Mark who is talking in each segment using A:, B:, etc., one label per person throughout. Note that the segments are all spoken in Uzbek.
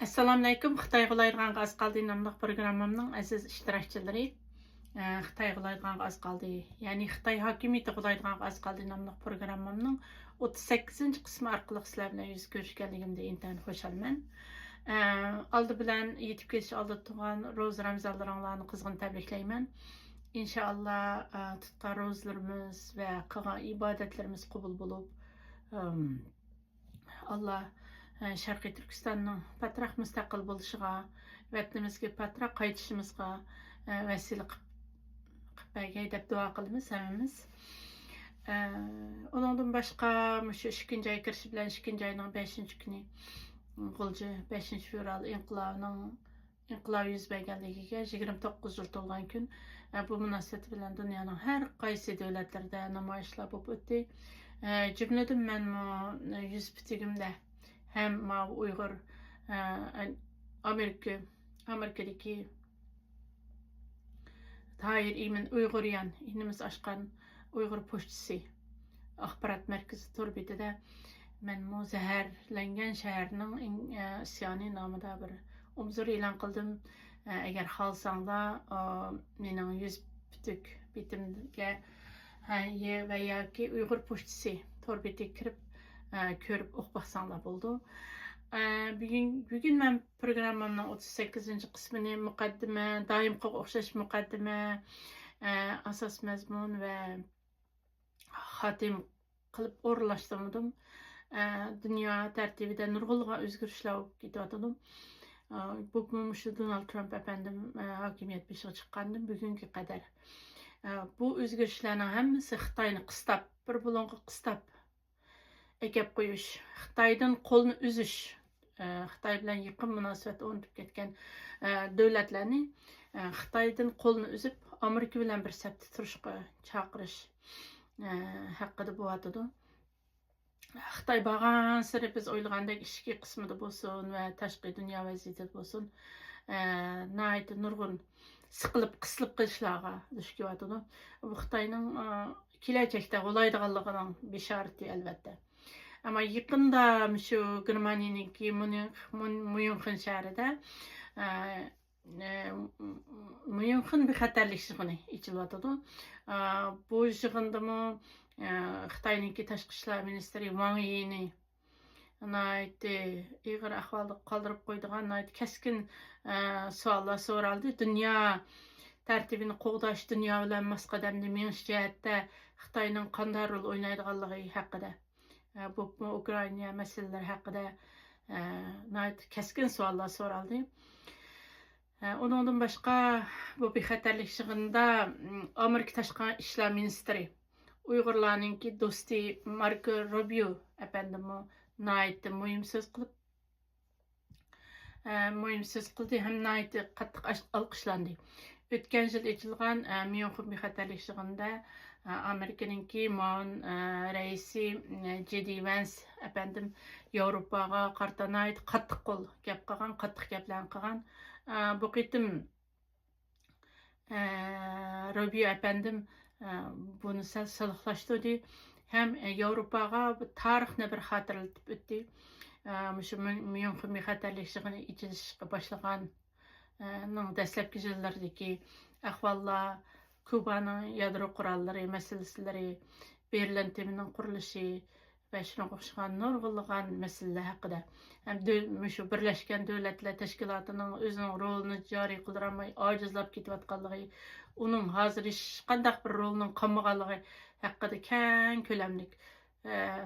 A: Assalamu alaykum. Xitoy qo'laydigan az qoldi nomli programmamning aziz ishtirokchilari. Xitoy qo'laydigan az qoldi, ya'ni Xitoy hokimiyati qo'laydigan az qoldi nomli programmamning 38 qismi orqali sizlar bilan yuz ko'rishganligimda intayin xursandman. Oldi bilan yetib kelish oldi turgan ro'za ramazonlaringlarni qizg'in tabriklayman. İnşallah tutgan ro'zalarimiz va qilgan ibodatlarimiz qabul bo'lib, Allah Şarkı Türkistan'ın patraq müstakil buluşuğa, vatanimizga patraq qaytishimizga vesile qilib deb duo qilamiz hammamiz. Ondan başqa shu 2-nji ay kirishi bilan 2-nji ayning 5-nji kuni G'ulji 5 fevral inqilob yuz berganligiga 29 yil to'lgan kun. Bu munosabat bilan dunyoning har qaysi davlatlarida namoyishlar bo'lib o'tdi. Jumladan men yuz bitigimda hem Uyghur Amerika'daki Tahir İmin Uyguryan inimiz aşkan Uyghur poçtisi axbarat merkezi torbetide men zəhərləngan şəhərinin isyanı namıda bir umzur elan qıldım. Eğer xalsanda mening yüz bitik bitimge veya ki Uyghur poçtisi torbeti kirib ko'rib o'qib bo'ldi. Bugun men programmamning 38 qismini muqaddima, doimga o'xshash muqaddima, asos mazmun va xotim qilib o'rinlashtirdim. Dunyo tartibida nurg'ulg'an o'zgarishlar bo'lib ketyotdi. Bu shu Donald Trump efendim hokimiyat beshiga chiqqandan bugunga qadar bu o'zgarishlarning hammasi Xitoyni qistab, bir bulonga qistab ekep qo'yish, Xitoydan qo'lni uzish, Xitoy bilan yaqin munosabat o'rnatib ketgan davlatlarni Xitoydan qo'lni uzib, Amerika bilan bir safda turishga chaqirish haqida bo'layotdi. Xitoy borgan sari biz o'ylagandek ichki qismida bo'lsin va tashqi dunyo vaziyatida bo'lsin, nihoyat nurg'un siqilib, qisilib qilishlarga duch kelyotdi. Bu Xitoyning kelajakda qo'laydiganligining bishorati albatta. Ama yakında şu Germaniyaniki München şehrida München bir xatarlik yig'ini ichilyotdi. Bu yig'indami Xitoyninki tashqi ishlar ministri Wang Yini ig'ir ahvolda qoldirib qo'ydigan keskin savollar so'raldi. Dunyo tartibini qo'g'dash, dunyo bilan masqadamni menish jihatda Xitoyning qanday rol o'ynaydiganligi haqida, bu Ukrayna meseleleri haqida keskin savollar so'raldi. Ondan başqa bu bexatarlik yig'inida Amerika tashqi ishlar ministri Uyg'urlarninki do'sti Marco Rubio efendim muhim so'z qildi ham qattiq olqishlandi. O'tgan yil ochilgan München bexatarlik yig'inida Amerika'nınki reisi J.D. Vance efendim Yevropaga qartanayt qattiq qo'l gap qilgan, qattiq gaplarni qilgan. Bu qitim Rubio efendim buni silixlashtirdi. Hem Yevropaga tarixni bir xatirlatib o'tdi. Shu München bexatarlik yig'ini ichilishga boshlagan dastlabki yillardagi ahvollar, Kuba'nın yadro qurolları meselelari, Berlin teminin qurilishi va shunga o'xshagan nurg'ulg'an masalalar haqida ham shu Birlashgan Davlatlar Tashkilotining o'zining rolini joriy qildiramay ojizlab ketayotganligi, uning hozir hech qanday bir rolning qolmaganligi haqida keng ko'lamli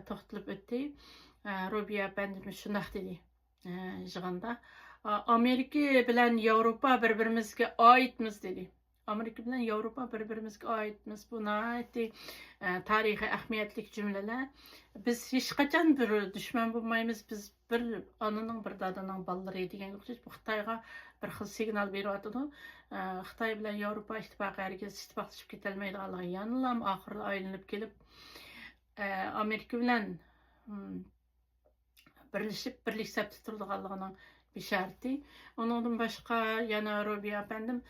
A: to'xtalib o'tdi. Rubio efendim shunday dedi yig'inda. Amerika bilan Yevropa bir-birimizga oidmiz dedi. Amerika bilan Yevropa bir-birimizga oidmiz. Bu tarixiy ahamiyatli cümleler. Biz hech qachon bir dushman bo'lmaymiz. Biz bir onaning bir dadaning bolaları degan o'xshash bu Xitoyga bir xil signal beryapti. Xitoy bilan Yevropa ittifoqi hargiz ittifoqlashib ketolmaydiganligi yana oxirida aylanib kelib Amerika bilan birlik safda turadiganligining bishorati. Ondan başqa yana Rubio efendim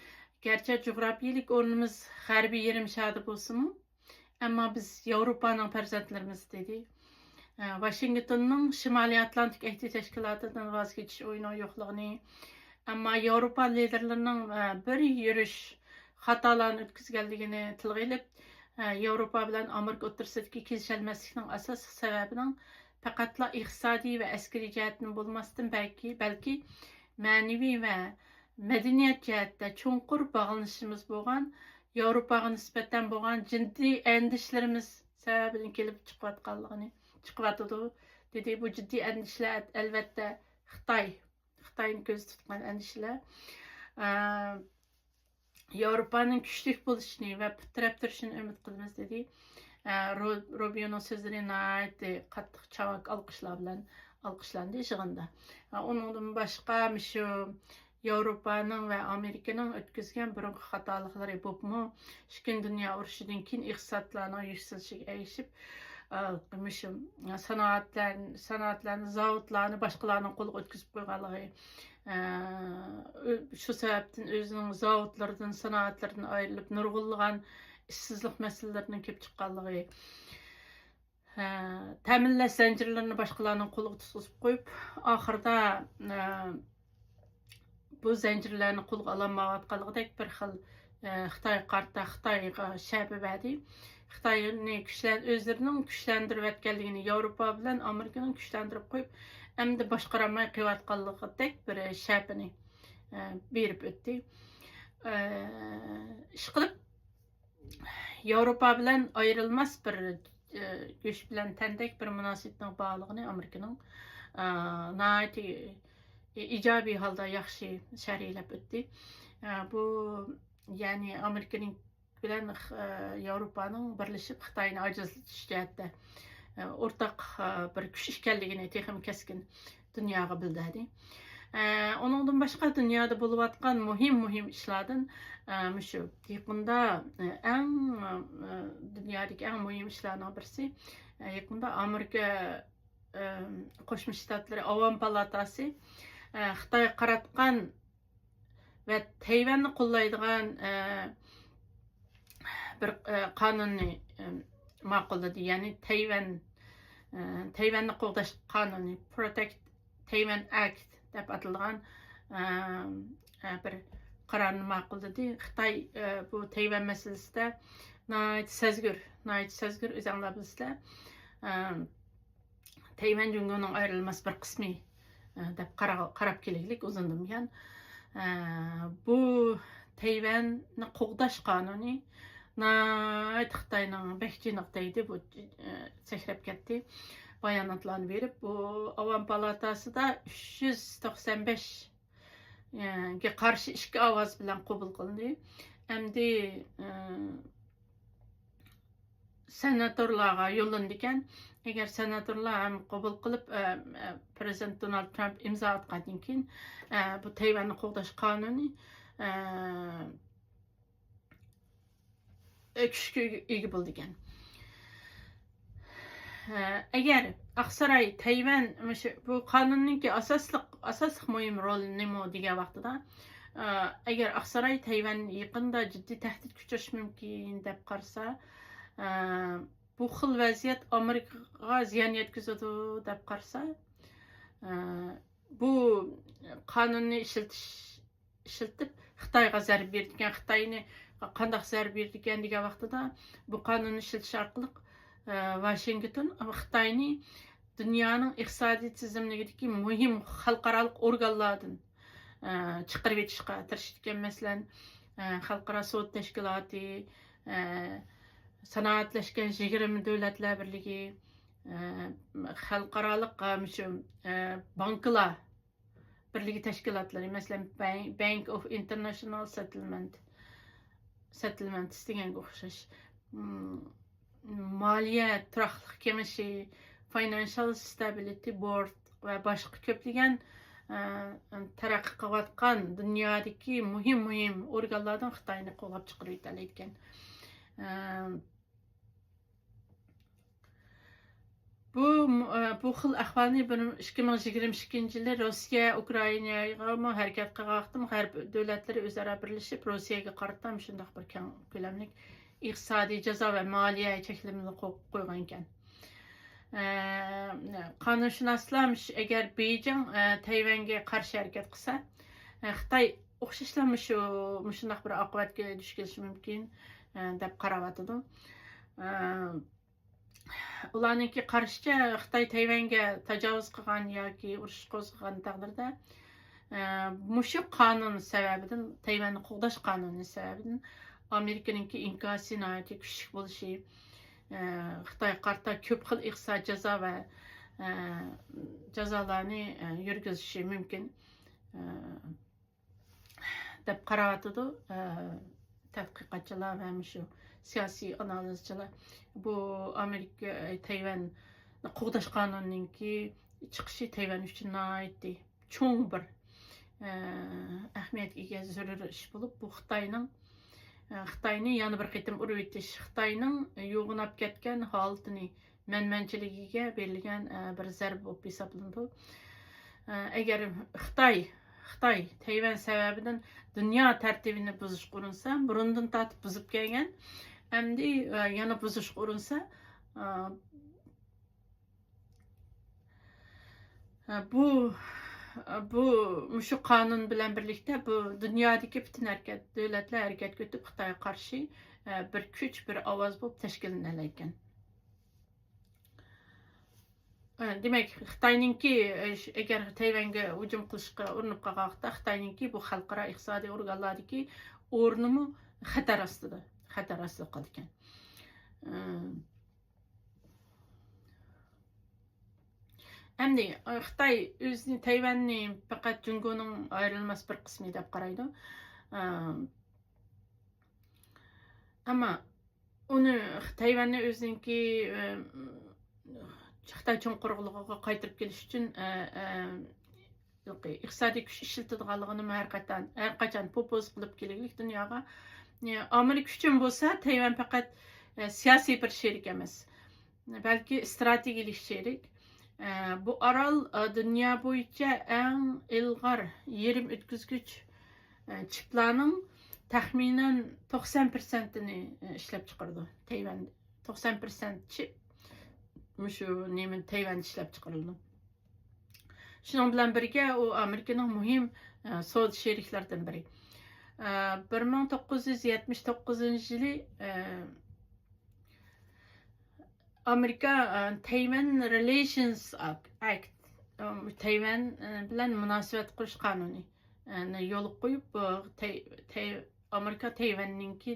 A: gerçi coğrafiyalik o'rnimiz harbiy yerim shahri bo'lsin, ama biz Yevropaning farzandlarimiz dedi. Washingtonning Shimoliy Atlantik Ahdi Tashkilotidan voz kechish o'yini yo'qligini, ammo Yevropa liderlarining bir yurish xatolarni o'tkazganligini tilga ilib, Yevropa bilan Amerika o'rtasidagi kelisholmaslikning asosiy sababining faqatla iqtisodiy va askariy jihatdan bo'lmasdan, balki ma'naviy va madaniyat jihatda chunqur bog'lanishimiz bo'lgan, Yevropaga nisbatan bo'lgan jiddiy andishlarimiz sababidan kelib chiqyotidi dedi. Bu jiddiy andishlar albatta Xitoyni ko'z tutgan andishlar. Yevropaning kuchli bo'lishini va putrab turishini umid qilamiz dedi. Rubio'ning so'zlari qattiq chavak alqishlar bilan alqishlandi yig'inda. Undan boshqa shu Yevropaning va Amerikaning o'tkazgan burungi xatoliklari bo'libmi, Ikkinchi dunyo urushidan keyin iqtisodlarning yuksalishiga erishib, sanoatlarni, zavodlarni boshqalarning qo'liga o'tkazib qo'yganligi, shu sababdan o'zining zavodlaridan, sanoatlaridan ayrilib nurg'unlagan ishsizlik masalalarini kelib chiqqanligi, ta'minlash zanjirlarini boshqalarning qo'liga tutqizib qo'yib, oxirida bu zanjirlarni qo'lga ololmayotganligidek bir xil Xitoyga shabi Xitoyni o'zlarining kuchlantirayotganligini, Yevropa bilan Amerikaning kuchlantirib qo'yib, endi boshqaramay qilayotganligidek bir shabini berib o'tdi. Ishqilib Yevropa bilan ayrilmas bir go'sht bilan tandek bir munosabatning bog'lig'ini Amerikaning ijobiy holda yaxshi sharhlab o'tdi. Bu ya'ni Amerikaning bilan Yevropaning birlashib Xitoyni ojizlatish jihatda o'rtaq bir kuch ekanligini texnik keskin dunyoga bildirdi. Onundan boshqa dunyoda bo'layotgan muhim ishlardan shu yaqinda dunyodagi eng muhim ishlarning birisi, yaqinda Amerika Qo'shma Shtatlari Avom palatasi Xitoy qaratgan va Tayvanni qo'llaydigan bir qonunni ma'qulladi. Ya'ni Tayvanni qo'g'dash qonuni, Protect Taiwan Act deb atalgan bir qarorni ma'qulladi. Xitoy bu Tayvan masalasida sezgur o'zinglar bilasizlar. Tayvan Jungo'ning ayrilmas bir qismi deb qarab kelaylik uzundan buyon. Bu Tayvanni qo'g'dash qonuni Xitoyning bekchiniq deydi, bu sakrab ketdi. Bayonotlarni berib, bu Avom palatasida 395 ga qarshi 2 ovoz bilan qabul qilindi. Endi senatorlarga yo'llandi ekan. Agar senatorlar ham qabul qilib, prezident Donald Trump imzo atgandan keyin bu Tayvanni qo'g'dash qonuni kuchga ega bo'ldi ekan. Agar Aqsaray Tayvan bu qonunning asosli muhim roli nima degan vaqtida, agar Aqsaray Tayvan yaqinda jiddiy tahdid kuchash mumkin deb qarasa, bu xil vaziyat Amerikaga ziyon yetkazadi deb qarasa, bu qonunni ishlatib Xitoyga zarb bergan, Xitoyni qanday zarb bergan degan vaqtida bu qonunni ishlatish orqali Washington Xitoyni dunyoning iqtisodiy tizimligidagi muhim xalqaro organlardan chiqarib etishga tirishgan. Masalan, Xalqaro sud tashkiloti, sanoatlashgan 20 davlatlar birligi, xalqaro banklar birligi tashkilotlari, masalan Bank of International Settlements deganga o'xshash, Moliya turaqliq kemishi, Financial Stability Board va boshqa ko'plagan taraqqiy qilayotgan dunyodagi muhim organlardan Xitoyni qo'llab chiqarib etilgan. Bu xil ahvolni 2022-yili Rossiya Ukrainaga harakat qilgan g'arb davlatlari o'zaro birlashib Rossiyaga qarata shunday bir keng ko'lamli iqtisodiy jazo va moliya cheklovini qo'ygan ekan. Qonunşünaslar agar Beijing Tayvanga qarshi harakat qilsa, Xitoy o'xshashlar shunday bir oqibatga duch kelishi mumkin deb qarayotdi. Ularningki qarashicha, Xitoy Tayvanga tajovuz qilgan yoki urush qo'zg'agan taqdirda, mushu qonun sababidan, Tayvanni qo'g'dash qonuni sababidan Amerikaningki inkosi nihoyatda kuchli bo'lishi, Xitoy qarta ko'p xil iqtisod jazo va jazolarni yurgizishi mumkin deb qarayotdi tadqiqotchilar va shu siyosiy analizchilar. Bu Amerika Tayvan qo'g'dash qonunininki chiqishi Tayvan uchun nihoyatda cho'ng bir ahamiyatga ega zarur ish bo'lib, bu Xitoyni yana bir qitim urib etish, Xitoyning yo'g'inab ketgan holatini manmanchiligiga berilgan bir zarba bo'lib hisoblanadi. Agar Xitoy Tayvan sababidan dunyo tartibini buzishga urinsa, burundan tortib buzib kelgan, endi yana buzishga urinsa, bu shu qonun bilan birlikda bu dunyodagi butun davlatlar harakatga o'tib Xitoyga qarshi bir kuch, bir ovoz bo'lib tashkillanlar ekan. Demak, Xitoyninki agar Tayvanga hujum qilishga urinib qolgan vaqtda, Xitoyninki bu xalqaro iqtisodiy organlardagi o'rnimi xatar ostida qolgan. Endi Xitoy o'zini Tayvanni faqat Jungoning ayrilmas bir qismi deb qaraydi. Ammo uni Tayvanni o'ziniki Xitoy cho'nqurligiga qaytarib kelish uchun iqtisodiy kuch ishlatadiganligini har qachon propoz qilib kelganlik dunyoga. Amerika uchun bo'lsa, Tayvan faqat siyosiy bir sherik emas, balki strategik sherik. Bu orol dunyo bo'yicha eng ilg'or yerim o'tkazgich chiplarning taxminan 90%ni ishlab chiqardi. Tayvan 90% chip shu Tayvan ishlab chiqarildi. Shuning bilan birga u Amerikaning muhim savdo sheriklaridan biri. 1979-yili Amerika Tayvan Relations Act, Tayvan bilan munosabat qurish qonuni yo'l qo'yib, Amerika Tayvanninki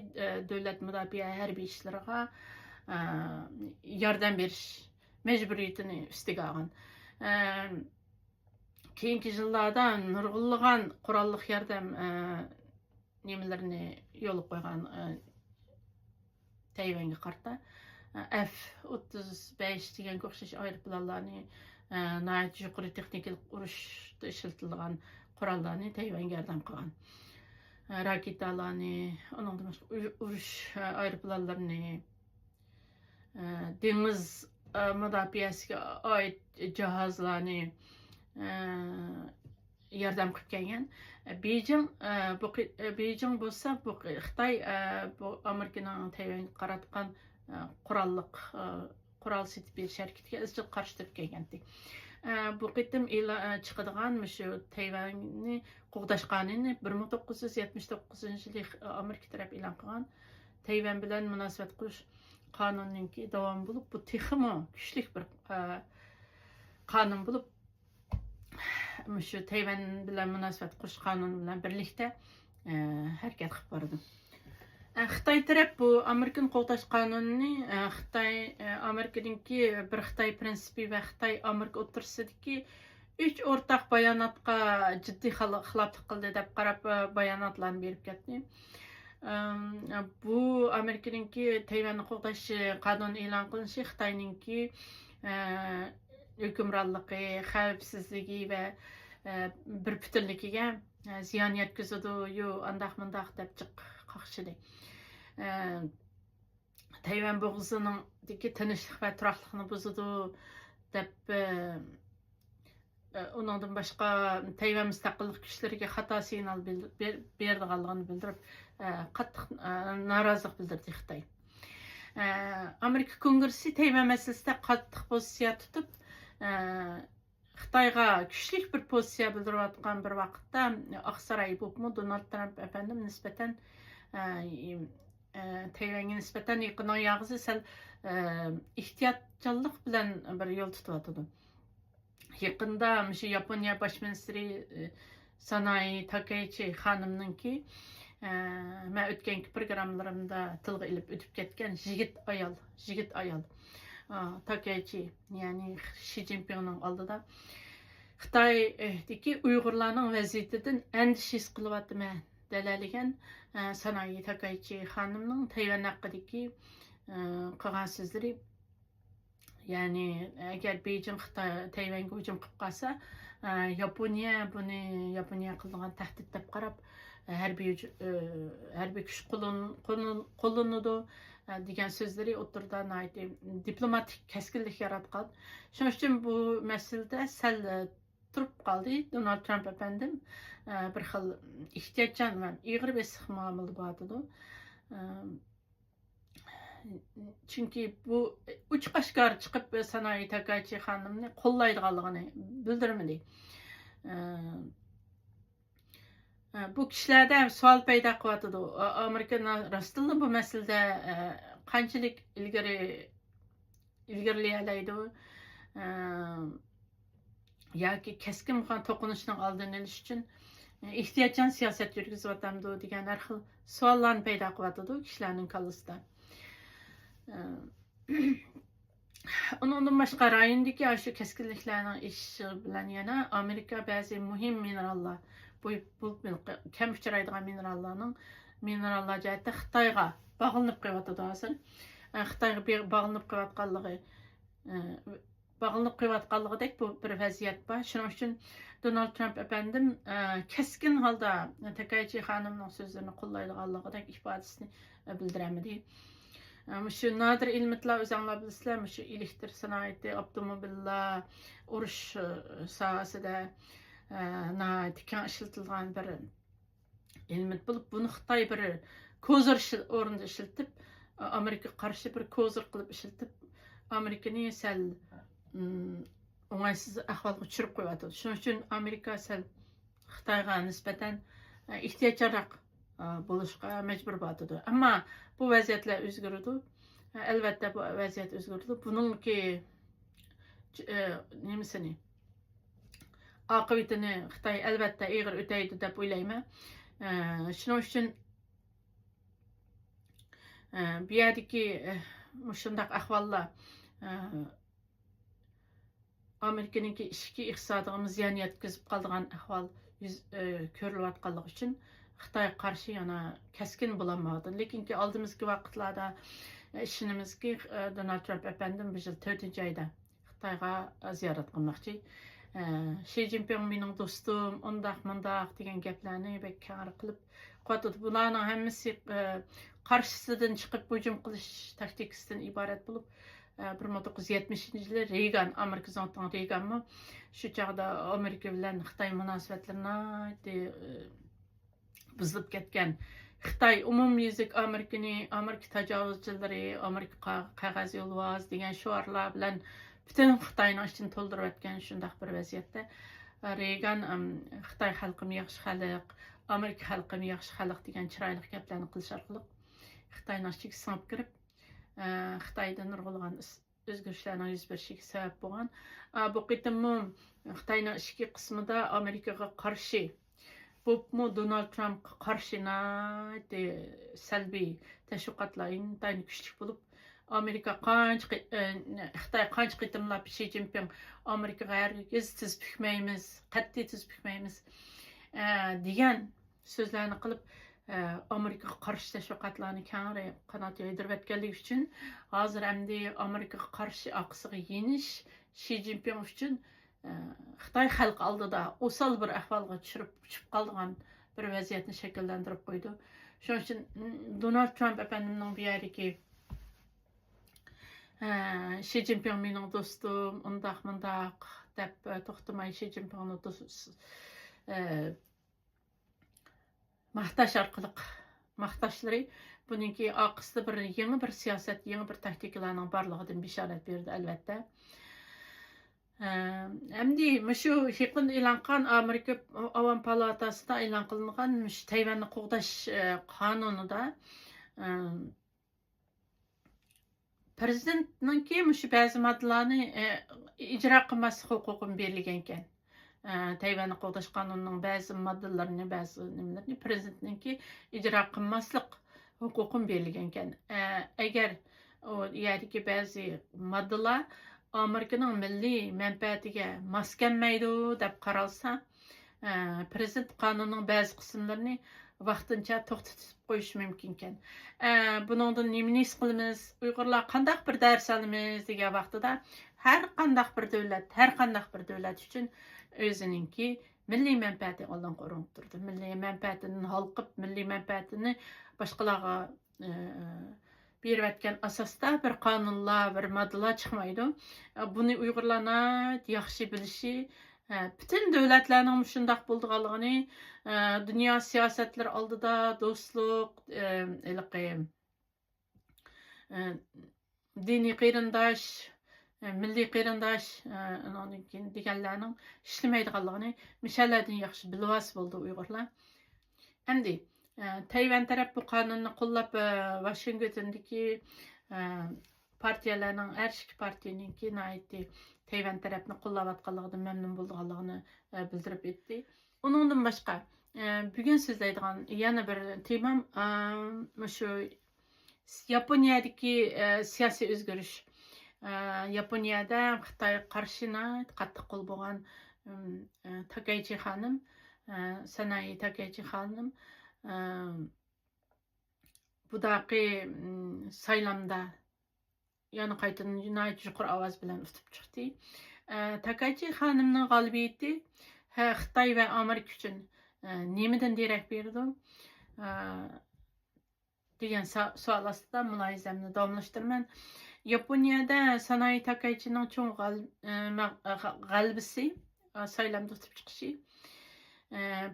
A: davlat mudofaa harbiy ishlariga yordam berish majburiyatini ustiga olgan. Keyingi yillarda nurg'unlagan qurolli yordam nimalarni yo'l qo'ygan Tayvanga qarta. F-35 degan o'xshash aeroplanlarni nihoyat yuqori texnik urushda ishlatilgan qurollarni Tayvanga yordam qilgan. Raketalarni, undan boshqa urush aeroplanlarini, dengiz mudofaasiga oid jihozlarni yordam qilib kelgan. Beijing bo'lsa, bu Xitoy bu Amerikaning Tayvanga qaratgan qurol setib berish harakatiga izchil qarshi turib kelgandi. Bu qitim chiqadigan shu Tayvanni qo'g'dash qonuni 1979-yili Amerika taraf e'lon qilgan Tayvan bilan munosabat qurish qonunininki davom bo'lib, bu texmo kuchli bir qonun bo'lib, shu Tayvan bilan munosabat qurish qonuni bilan birlikda harakat qilib bordi. Xitoy taraf bu Amerikan qo'g'dash qonunini Amerikaninki bir Xitoy prinsipi va Xitoy Amerika o'rtasidagi 3 o'rtaq bayonotga jiddiy xiloflik qildi deb qarab bayonotlarni berib ketdi. Bu Amerikaninki Tayvanni qo'g'dash qonuni e'lon qilinishi Xitoyninki hukmronligi, xavfsizligi va bir butunligiga ziyon yetkazadi, andaq-mundaq deb qaqshidi. Tayvan bo'g'zining tinchlik va turaqlikni buzadi deb, undan boshqa Tayvan mustaqillik kuchlariga xato signal berdiganligini bildirib, qattiq norozilik bildirdi Xitoy. Amerika Kongresi Tayvan meselesinde qattiq pozitsiya tutib, Xitayga kuchli bir pozitsiya bildirayotgan bir vaqtda Aqsaray bo'libmi Donald Trump efendim nisbatan Tayvanga nisbatan yaqin oyog'izi sal ehtiyotkorlik bilan bir yo'l tutyotdi. Yaqinda shu Yaponiya bosh ministri Sanae Takaichi xonimninki men o'tgan programmalarimda tilga ilib o'tib ketgan yigit ayol Takaichi, ya'ni Xi Jinpingning oldida Xitoydagi Uyg'urlarning vaziyatidan andish qilyapman dalaligan Sanae Takaichi xonimning Tayvan haqidagi qilgan so'zlari, ya'ni agar Beijing Tayvanga hujum qilib qolsa, Yaponiya qilgan tahdid deb qarab harbiy kuch qo'llanadi degan so'zlari o'tirda diplomatik keskinlik yaratgan. Shuning uchun bu masalada sal turib qoldi. Donald Trump efendim bir xil ehtiyotchan va ig'ir besiq muomala bo'ladi. Chunki bu uch qashqar chiqib Sanae Takaichi xonimni qo'llaydiganligini bildirmadi. Bu kishilarda savol paydo qilyotdi. Amerika rostdan bu masalada qanchalik ilgarilaydi yoki keskin to'qinishning oldini olish uchun ehtiyotchan siyosat yurgizyapti degan har xil savollarni paydo qilyotdi kishilarning kallasida. Undan boshqa rayondagi shu keskinliklarning ishishi bilan yana Amerika ba'zi muhim minerallar, bu kam uchraydigan minerallar jihatda Xitoyga bog'lanib qo'yapti hozir. Xitoyga bog'lanib qo'yayotganligidek bu bir vaziyat bor. Shuning uchun Donald Trump efendim keskin holda Takaichi xonimning so'zlarini qo'llaydiganligidek ifodasini bildiramadi. Şu nadir ilmitler o'zinglar bilasizlar, şu elektr sanoati, avtomobillar, urush sohasida keng ishlatilgan bir ilmit bo'lib, buni Xitoy bir kozir o'rinda ishlatib, Amerika qarshi bir kozir qilib ishlatib, Amerikani sal o'ng'aysiz ahvolga tushirib qo'yadi. Shuning uchun Amerika sal Xitoyga nisbatan ehtiyotkorroq bo'lishga majbur bo'ladi. Ammo bu vaziyatlar o'zgaradi. Albatta bu vaziyat o'zgaradi. Buningki nimasini oqibatini Xitoy albatta ig'ir o'taydi deb o'ylayman. Shuning uchun bu yerdagi shunday ahvollar Amerikaning ichki iqtisodiyotiga ziyon yetkazib qolgan ahvol ko'rilayotganligi uchun Xitoy qarshi yana keskin bo'lolmadi. Lekinki oldimizgi vaqtlarda ishonamizki Donald Trump efendim bu yil 4-oyda Xitoyga ziyorat qilmoqchi. Xi Jinping mening do'stim, undaq degan gaplarni bek kar qilib qo'yadi. Bularning hammasi qarshisidan chiqib hujum qilish taktikasidan iborat bo'lib, 1970-yili Reagan, Amerika zamonating Reaganmi shu chaqda Amerika bilan Xitoy munosabatlarini buzilib ketgan. Xitoy umumyuzlik Amerika tajovuzchilari, Amerika qog'oz yo'lvoz degan shiorlar bilan butun Xitoyni ichini to'ldirib o'tgan shunday bir vaziyatda Reagan Xitoy xalqim yaxshi xalq, Amerika xalqim yaxshi xalq degan chiroyli gaplarni qilish orqali Xitoyni ichiga singib kirib, Xitoyda nurg'ulg'an o'zgarishlarning yuz berishiga sabab bo'lgan. Bu qitimmi Xitoyning ichki qismida Amerikaga qarshi bu Donald Trump qarshina salbiy tashviqotlar intayin kuchli bo'lib, Amerika Xitoy qancha qitimlab Xi Jinping Amerikaga hargiz tiz bukmaymiz, qat'iy tiz bukmaymiz degan so'zlarni qilib Amerikaga qarshi tashviqotlarni keng qanot yoydirib o'tganligi uchun hozir endi Amerikaga qarshi oqsiga yenish Xi Jinping uchun Xitoy xalq oldida o'sal bir ahvolga tushib qolgan bir vaziyatni shakllantirib qo'ydi. Shuning uchun Donald Trump efendimning bu yeriki Xi Jinping mening do'stim, undaq deb to'xtamay Xi Jinpingni maqtash orqali maqtaşları bununki aqısında yeni bir siyaset, yeni bir taktikalarning barlığıdan bisharat berdi albatta. Әмді мүшу хиқын иланған Америка Аван Палатасында илан қылынған мүш Тайваньны қоғдаш қанунында президентныңки мүш бәзі маддаларны icra qilmaslik huquqini berilgan ekan. Tayvanni qo'g'dash qonunining ba'zi moddalarini, ba'zi nimalarni prezidentningki ijro qilmaslik huquqini berilgan ekan. Agar o yerdagi ba'zi moddalar Amerikaning milliy manfaatiga mos kelmaydi deb qaralsa, prezident qonunining ba'zi qismlarini vaqtincha to'xtatib qo'yish mumkin ekan. Buningdan nimani his qilamiz? Uyg'urlar qanday bir dars olamiz degan vaqtida har qanday bir davlat uchun o'zininki milliy manfaati oldin qo'rinib turdi. Milliy manfaatini halqib, milliy manfaatini boshqalarga berayotgan asosda bir qonunlar, bir moddalar chiqmaydi. Buni Uyg'urlar yaxshi bilishi, bütün davlatlarning shundoq bo'lganligini, dunyo siyosatlari oldida do'stlik, diniy qarindosh, milliy qarindosh deganlarning ishlamaydiganligini mishallardan yaxshi bilib bo'ldi Uyg'urlar. Endi Tayvan taraf bu qonunni qo'llab Washingtondagi partiyalarning har ikki partiyaningki Tayvan tarafni qo'llayotganligidan mamnun bo'lganligini bildirib o'tdi. Uningdan boshqa bugun so'zlaydigan yana bir temam shu Yaponiyadagi siyosiy o'zgarish. Yaponiyada Xitoy qarshina qattiq qo'l bo'lgan Takaichi xonim, Sanae Takaichi xonim budaqi saylamda yana qaytadan yuqori ovoz bilan utib chiqdi. Takaichi xonimning g'olibiyati Xitoy va Amerika uchun nimadan derak berdi degan savol ostida mulohazamni davomlashtiraman. Yaponiyada Sanae Takaichining cho'ng g'alabasi saylamda utib chiqishi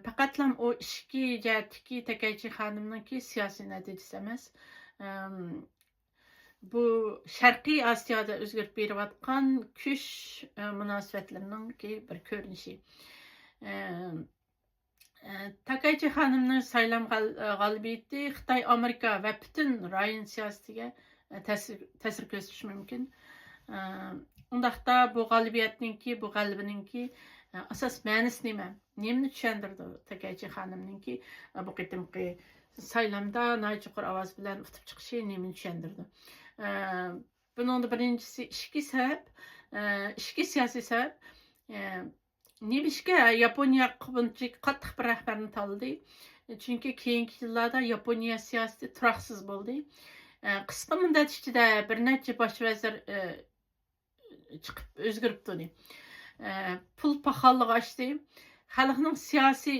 A: faqatlam o ishki jihatdagi Takaichi xonimninki siyosiy natijasi emas. Bu Sharqiy Osiyoda o'zgarib berayotgan kuch munosabatlarining bir ko'rinishi. Takaichi xonimning saylam g'olibiyati Xitoy, Amerika va butun rayon siyosatiga ta'sir ko'rsatishi mumkin. Undaqda bu g'alabaninki asas ma'nosi nima? Nimani tushundirdi Takaichi xonimninki bu qitimqi saylamda yuqori ovoz bilan utib chiqishi nimani tushundirdi? Bunun birinchisi ishki siyosiy sabab. Nibishga Yaponiya buncha qattiq bir rahbarni tanladi. Chunki keyingi yillarda Yaponiya siyosati turoqsiz bo'ldi. Qisqa muddat ichida bir necha bosh vazir chiqib o'zgarib turdi. Pul paxolligi oshdi. Xalqning siyosiy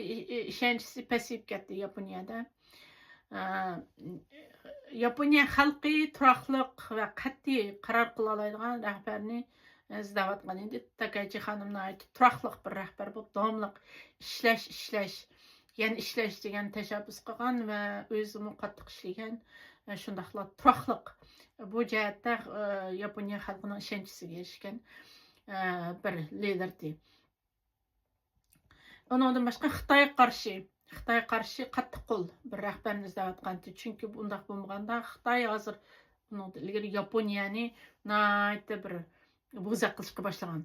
A: ishonchi pasayib ketdi Yaponiyada. Yaponiya xalqi turoqliq va qat'iy qaror qila oladigan rahbarni izlayotgan edi. Takaichi xonimning turoqliq bir rahbar bo'lib, davomliq ishlash degan tashabbus qilgan va o'zini qattiq ishlagan, shundaqla turoqliq. Bu jihatda Yaponiya xalqining ishonchiga erishgan bir liderdi. Ondan boshqa Xitoy qarshi qattiq qo'l bir rahbarni izlayotgandi. Chunki bundaq bo'lmaganda Xitoy hozir ilgari Yaponiyani bir bo'zaq qilishga boshlagan.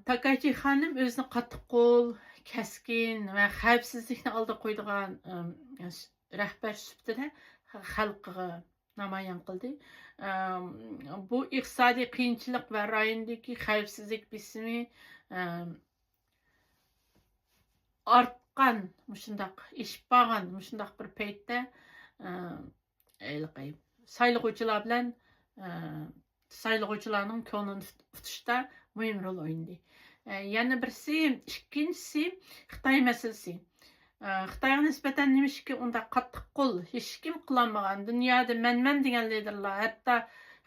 A: Takaichi xonim o'zini qattiq qo'l, kaskin va xavfsizlikni oldiga qo'ydigan rahbar sifatida xalqqa namoyon qildi. Bu iqtisodiy qiyinchilik va rayondagi xavfsizlik bisimi artgan mushundaq ishib qolgan mushundaq bir paytda saylovchilarning ko'nglini tutishda muhim rol o'ynadi. Yana ikkinchisi Xitoy masalasi. Xitoyga nisbatan nimishki unda qattiq qo'l hech kim qilolmagan. Dunyoda man degan liderlar, hatto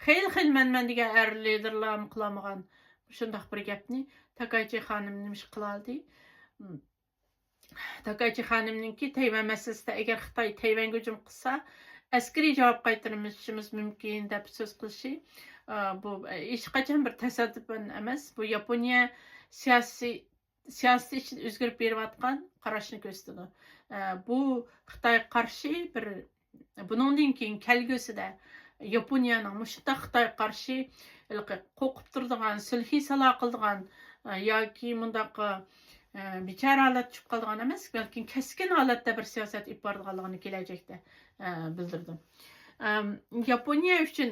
A: xil man degan liderlar qilolmagan shundaq bir gapni Takaichi xonim nimish qiloldi. Takaychi xonimninki Tayvan masalasida agar Xitoy Tayvanga hujum qilsa, askariy javob qaytarishimiz mumkin deb so'z qilishi bu hech qachon bir tasodifan emas. Bu Yaponiya siyosati ichida o'zgarib berayotgan qarashni ko'rsatadi. Bu Xitoy qarshi bir bundan keyin kelgusida Yaponiyaning mushta Xitoy qarshi qo'rqib turadigan, sulhiy salo qiladigan yoki mundaq bechara holat tushib qolgan emas, balki keskin holatda bir siyosat olib boradiganligini kelajakda bildirdi. Yaponiya uchun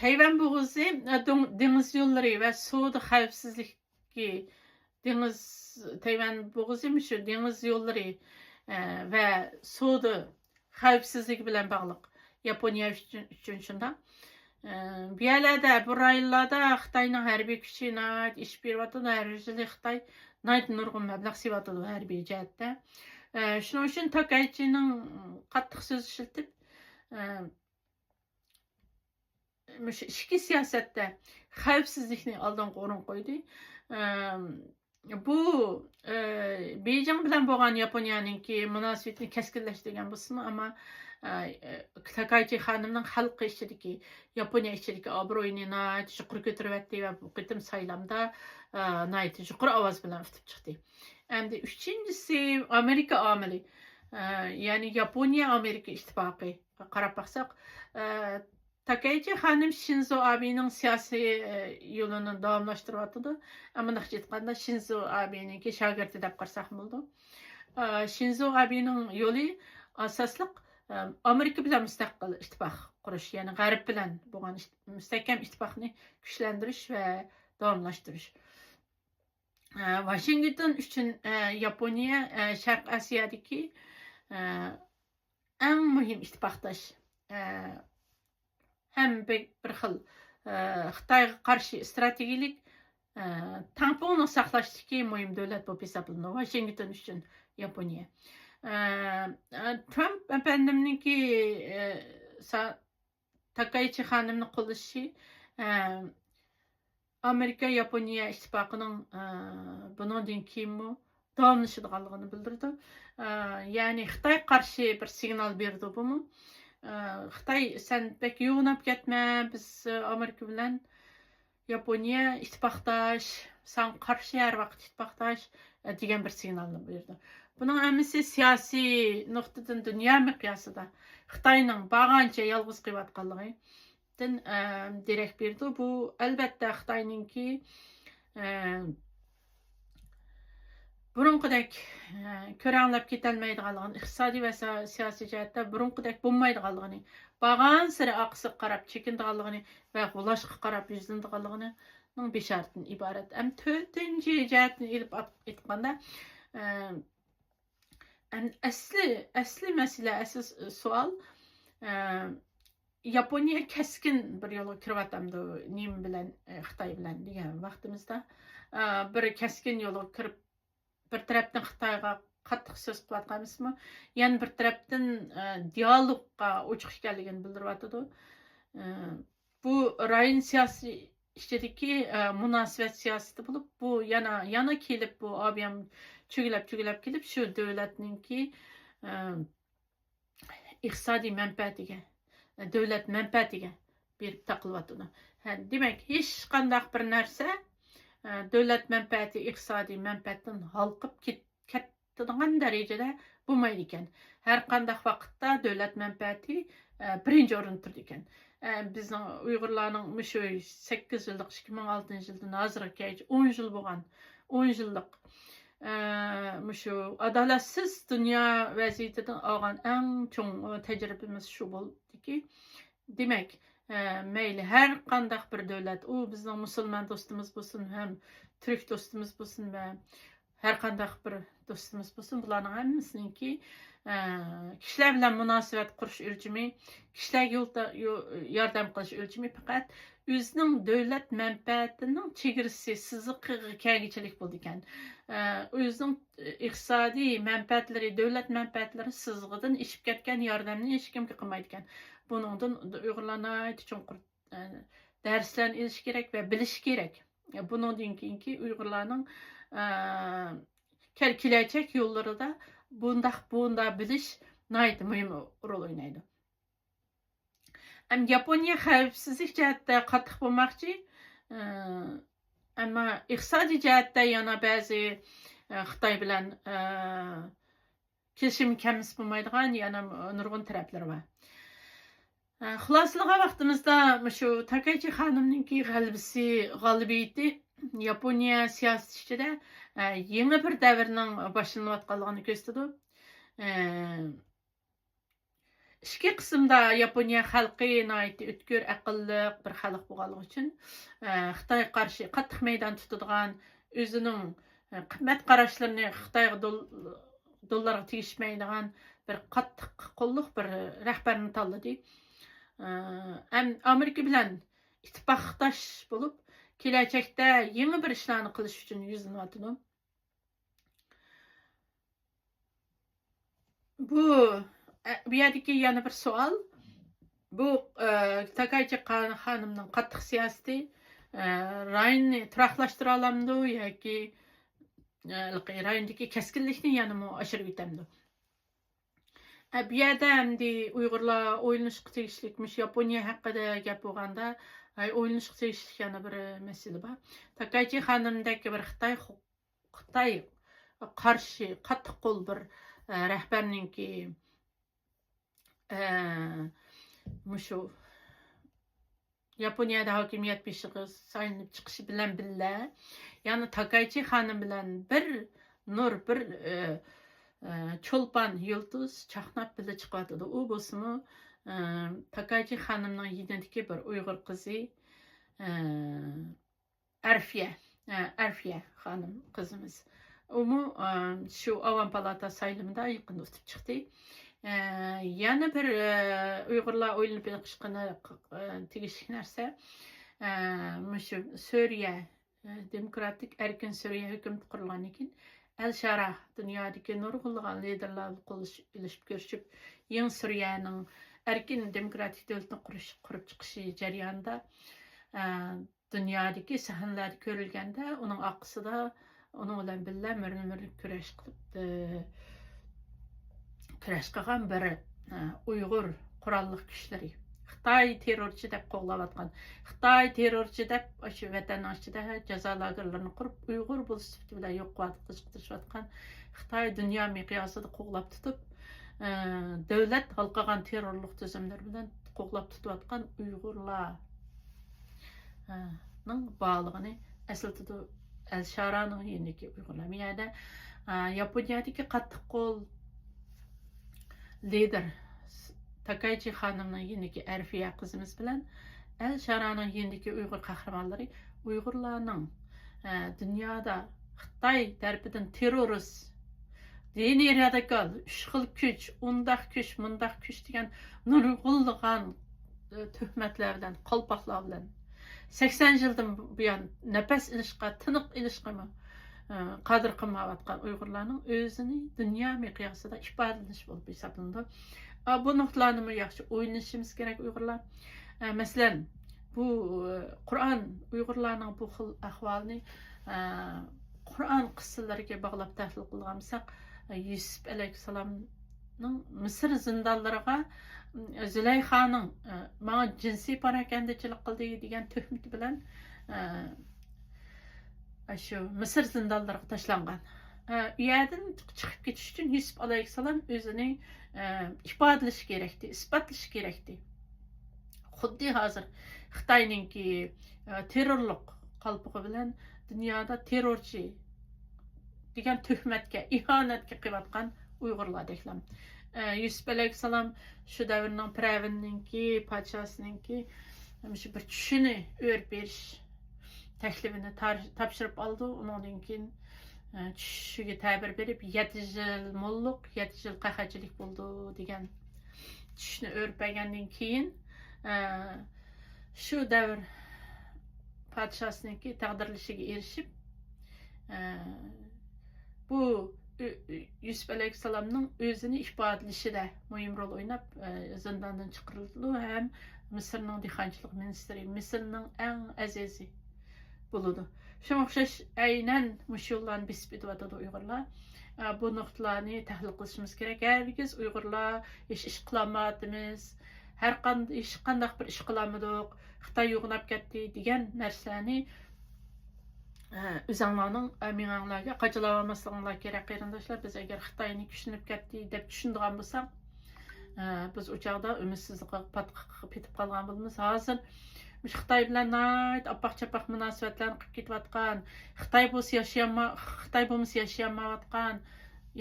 A: Tayvan bo'g'ozi dengiz yo'llari va savdo xavfsizligi Tayvan bo'g'ozi shu dengiz yo'llari va savdo xavfsizligi bilan bog'liq. Yaponiya uchun shunda. Bu yerlarda, bu rayonlarda Xitoyning harbiy kuchi ish beryotidi. Har yili Xitoy nurg'un mablag' sevyotidi harbiy jihatda. Shuning uchun Takaychining qattiq so'z ishlatib, ichki siyosatda xavfsizlikni oldinga o'rin qo'ydi. Bu Beyjing bilan bo'lgan Yaponiyaninki munosabatni keskinlashtirgan bo'lsin, ammo Takaychi xonimning xalq ichidagi Yaponiya ichidagi obro'yini yuqori ko'taryapti va bu qitim saylamda yuqori ovoz bilan tutib chiqdi. Endi uchinchisi Amerika omili, ya'ni Yaponiya Amerika ittifoqi qarab baqsaq, Takaychi xonim Shinzo Abening siyosiy yo'lini davomlashtiryapti. Ammo aytganda Shinzo Abeningki shogirdi deb qarasak bo'ldi. Shinzo Abening yo'li asosliq Amerika bilan mustaqil ittifoq qurish, ya'ni G'arb bilan bo'lgan mustahkam ittifoqni kuchlantirish va davomlashtirish. Washington uchun Yaponiya Sharq Osiyodagi eng muhim ittifoqdosh. Ham bir xil Xitoyga qarshi strategik tamponni saqlashdagi muhim davlat bo'lib hisoblanadi. Washington uchun Yaponiya. Trump efendimninki Takaychi xonimni qo'llashi Amerika Yaponiya ittifoqining bundan keyin davomlashadiganligini bildirdi. Ya'ni Xitoy qarshi bir signal berdi bumi. Xitoy sen pek yo'nab ketma, biz Amerika bilan Yaponiya ittifoqdosh, sen qarshi har vaqt ittifoqdosh degan bir signalni berdi. Bunun hammasi siyosiy nuqtadan dunyo miqyosida Xitoyning bag'ancha yolg'iz qilayotganligidan derak berdi. Bu albatta Xitoyningki burunqidek ko'ranglab ketolmaydiganligini, iqtisodiy va siyosiy jihatda burunqidek bo'lmaydiganligini, bag'an sari oqsiq qarab chekindiganligini va g'ulashga qarab yuzlandiganligining beshoratidan iborat. Ham to'rtinchi jihatni ilib aytganda, asli masala, asli savol Yaponiya keskin bir yo'lga kiryapti nim bilan Xitoy bilan degan vaqtimizda bir keskin yo'lga kirib bir tarafdan Xitoyga qattiq so'z qilyapmizmi, yana bir tarafdan dialogga ochiq ekanligini bildiryapti. Bu rayon siyosiy ichidagi munosabat siyosati bo'lib, bu yana kelib bu obiyam cho'gilab kelib shu davlatninki iqtisodiy manfaatiga, davlat manfaatiga berib taqilyotir. Demak, hech qanday bir narsa davlat manfaati, iqtisodiy manfaatdan halqib ketadigan darajada bo'lmaydi ekan. Har qanday vaqtda davlat manfaati birinchi o'rinda turdi ekan. Bizning Uyg'urlarning shu 8 yillik 2006 yildan hozirgacha 10 yil bo'lgan, 10 yillik shu adolatsiz dunyo vaziyatidan olgan eng chong tajribamiz shu bo'ldiki, demak, mayli har qanday bir davlat, u bizning musulmon do'stimiz bo'lsin, ham turk do'stimiz bo'lsin va har qanday bir do'stimiz bo'lsin, bularning hammasininki kishilar bilan munosabat qurish o'lchami, kishilarga yordam qilish o'lchami faqat o'zining davlat manfaatining chegarasi siziqiga kelgichalik bo'ldi ekan. O'zining iqtisodiy manfaatlari, davlat manfaatlari sizig'idan ishib ketgan yordamni hech kimga qilmaydi ekan. Buningdan Uyg'urlarni chunqur darslarni olish kerak va bilish kerak. Bundan keyinki Uygurlarning kelajak yollarida bunda bilish nihoyatda muhim rol o'ynaydi. Yaponiya xavfsizlik jihatda qattiq bo'lmoqchi, ammo iqtisodiy jihatda yana ba'zi Xitoy bilan kelishim kamsiz bo'lmaydigan yana nurg'un taraflari bor. Xulosaga vaqtimizda shu Takaichi xonimninki g'alabiyati Yaponiya siyosati ichida yangi bir davrning boshlanayotganligini ko'rsatadi. İki qismda Yaponiya xalqi nihoyatda o'tkir, aqlli bir xalq bo'lganligi uchun Xitoyga qarshi qattiq maydon tutadigan, o'zining qimmat qarashlarini Xitoyga dollarga tegishmaydigan bir qattiq qo'lliq bir rahbarni tanladi. Amerika bilan ittifoqdosh bo'lib, kelajakda yangi bir ishlarni qilish uchun yuzlanyapti. Bu yerdagi yana bir savol. Bu Takaichi xonimning qattiq siyosati rayonni turaqlashtira olamdi yoki rayondagi keskinlikni yana oshirib yetamdi? Bu yerda endi Uyg'urlar o'ylanishga tegishlikmish Yaponiya haqida gap bo'lganda, o'ylanishga tegishlik yana bir masala bor. Takaichi xonimdagi bir Xitoy qarshi qattiq qo'l bir rahbarninki shu Yaponiyada hokimiyat beshig'i saylanib chiqishi bilan birga, ya'ni Takaichi xonim bilan bir cho'lpon yulduz chaqnab birga chiqyotdi. U bo'lsa-mu Takaichi xonimning yinidagi bir Uyg'ur qizi Arfiya xonim qizimiz. Umu shu Avam palata saylimida yaqin o'tib chiqdi. Yana bir Uyg'urlar o'ylanib chiqqani tegishli narsa, shu Suriya demokratik erkin Suriya hukumat qurilgandan keyin Al-Shara dunyodagi nurg'unlagan liderlar qo'llashib ko'rishib, yangi Suriyaning erkin demokratik davlatni qurib chiqishi jarayonida dunyodagi sahnlarda ko'rilganda, uning oqisida onun bilan birga mirni kurash qilgan bir Uyg'ur qurolli kuchlari, Xitoy terrorchi deb qo'llayotgan, Xitoy terrorchi deb shu vatan ichida jazo lagerlarini qurib, Uyg'ur bo'lish bilan yo'q qilishayotgan Xitoy dunyo miqyosida qo'llab tutib, davlat halqagan terrorlik tuzumlar bilan qo'llab tutayotgan Uyg'urlarning bog'lig'ini eslatadi. Al-Shara'nın yendeki Uyg'urlar. Yani Yaponiyadagi qattiq qo'l lider Takaichi xonimning yendeki Arfiya qizimiz bilan Al-Shara'nın yendeki Uyg'ur qahramonlari Uyg'urlarning dunyoda Xitoy tarafidan terrorist, diniy radikal, uch xil kuch, undaq kuch, mundaq kuch degan nurg'unlagan tuhmatlar bilan, qalpoqlar bilan 80 yıldan buyon nefes ilişqa, tiniq ilişqa qadir qilmayotgan Uyg'urlarning o'zini dunyo miqyosida ifodalash bo'lib hisoblanadi. Bu nuqtalarni yaxshi o'ylashimiz kerak Uyg'urlar. Masalan, bu Qur'on Uyg'urlarning bu xil ahvolini Qur'on qissalariga bog'lab tahlil qilgansak, Yusuf alayhissalomning Misr zindonlariga Züleyxa'nın bana cinsi parakendeçilik qildi degan tuhmati bilan shu Misr zindonlariga tashlangan. U yerdan chiqib ketish uchun Yusuf alayhissalom o'zini ifodalash kerakdi, isbotlash kerakdi. Xuddi hozir Xitoyninki terrorlik qalpog'i bilan dunyoda terrorchi degan tuhmatga, ihonatga qilayotgan Uyg'urlardeklar. Yusuf alayhissalom shu davrning Piravinninki, podshosiningki shu bir tushini o'rib berish taklifini topshirib oldi. Undan keyin tushiga ta'bir berib 7 yil mo'lliq, 7 yil qahachilik bo'ldi degan tushni o'rib bergandan keyin shu davr podshosiningki taqdirlashiga erishib bu Yusuf alayhissalomning o'zini ifodalashida muhim rol o'ynab zindondan chiqarildi. Ham Misrning dehqonchilik ministri, Misrning eng azizi buludu. Şuna oxşaş aynen muş yollarni besip ötüp Uygurlar. Bu noktalarni tahlil qilishimiz kerak. Hergiz Uygurlar ish qilolmadimiz, har qanday qandaq bir ish qilolmadik, Xitoy yo'g'inab ketdi degan narsalarni o'zinglarning minganglarga qachilab olmasliginglar kerak qarindoshlar. Biz agar Xitoyni kuchlanib ketdi deb tushunadigan bo'lsak, biz u chog'da umidsizlikqa petib qolgan bo'lamiz. Hozir Xitoy bilan apaq-chapaq munosabatlarni qilib ketayotgan, Xitoy bo'lmasa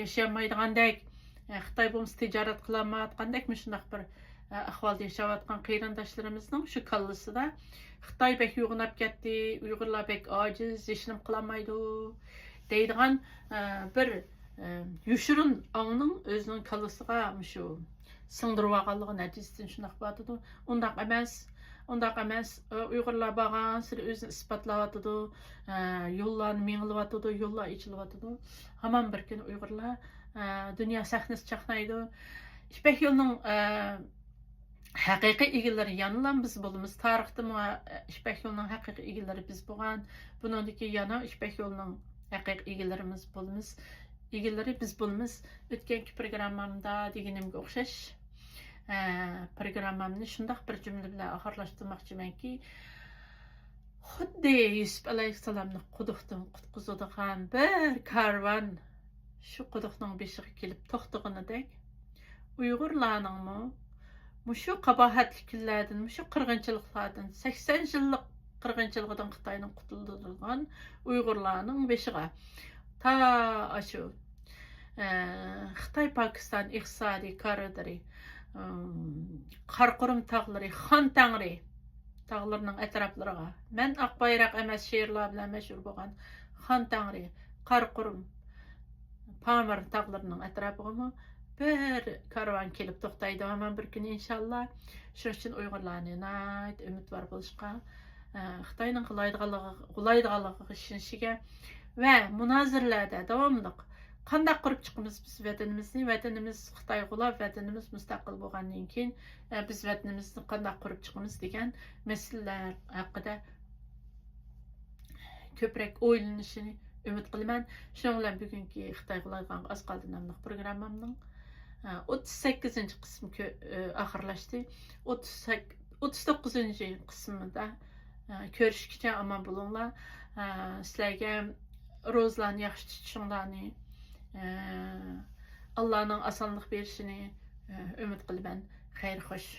A: yashamaydigandek, Xitoy bo'lmasa tijorat qilolmayotgandek shundoq bir ahvolda yashayotgan qarindoshlarimizning shu kallasida Xitoy bek yo'g'inab ketdi, Uyg'urlar bek ojiz, yashinib qilolmaydi deydigan bir yushirin ongning o'zining kallasiga shu singdirib olganligi natijasidan shundoq bo'ladi. Undaq emas, Uyg'urlar borgan siri o'zini isbotlayotidi, yo'llarni menglayotidi, yo'llar ichilayotidi. Hamon bir kun Uyg'urlar dunyo sahnasi chaqnaydi. İpek yolunun haqiqiy egalari yana biz bo'lamiz. Tarixda İpek yolunun haqiqiy egalari biz bo'lgan. Buningdiki yana İpek yolunun haqiqiy egalarimiz bo'lamiz. Egalari biz bo'lamiz. O'tgangi programmamda deganimga o'xshash programmamni shundoq bir jumla bilan oxirlashtirmoqchimanki, xuddi Yusuf alayhissalomni quduqdan qutqizadigan bir karvon shu quduqning beshiga kelib to'xtaganidek, Uyg'urlarning shu qabohatli kunlardan, shu qirg'inchiliklardan, 80 yillik qirg'inchilikdan Xitoyning qutuldirilgan Uyg'urlarning beshiga ta shu Xitoy Pokiston iqtisodiy koridori, Qarqurum tog'lari, Xon Tangri tog'larining atroflariga, men oq bayroq emas she'rlar bilan mashhur bo'lgan Xon Tangri, Qarqurum, Pamir tog'larining atrofiga bir karvon kelib to'xtaydi hemen bir kun inshaalloh. Shuning uchun Uyg'urlarni umidvor bo'lishga, Xitoyning qulaydiganligiga ishonishiga va munoziralarda davomli qanday qurib chiqamiz biz vatanimizni, vatanimiz Xitoy g'ulab, vatanimiz mustaqil bo'lgandan keyin biz vatanimizni qanday qurib chiqamiz degan masalalar haqida ko'proq o'ylanishini umid qilaman. Shuning bilan bugungi Xitoy g'ulaydigan oz qoldi nomli programmamning 38. qismi oxirlashdi. 39. qismida ko'rishguncha omon bo'linglar. Sizlarga ro'zlarni yaxshi tutishinglarni, Allohning osonlik berishini umid qilaman. Xayr xo'sh.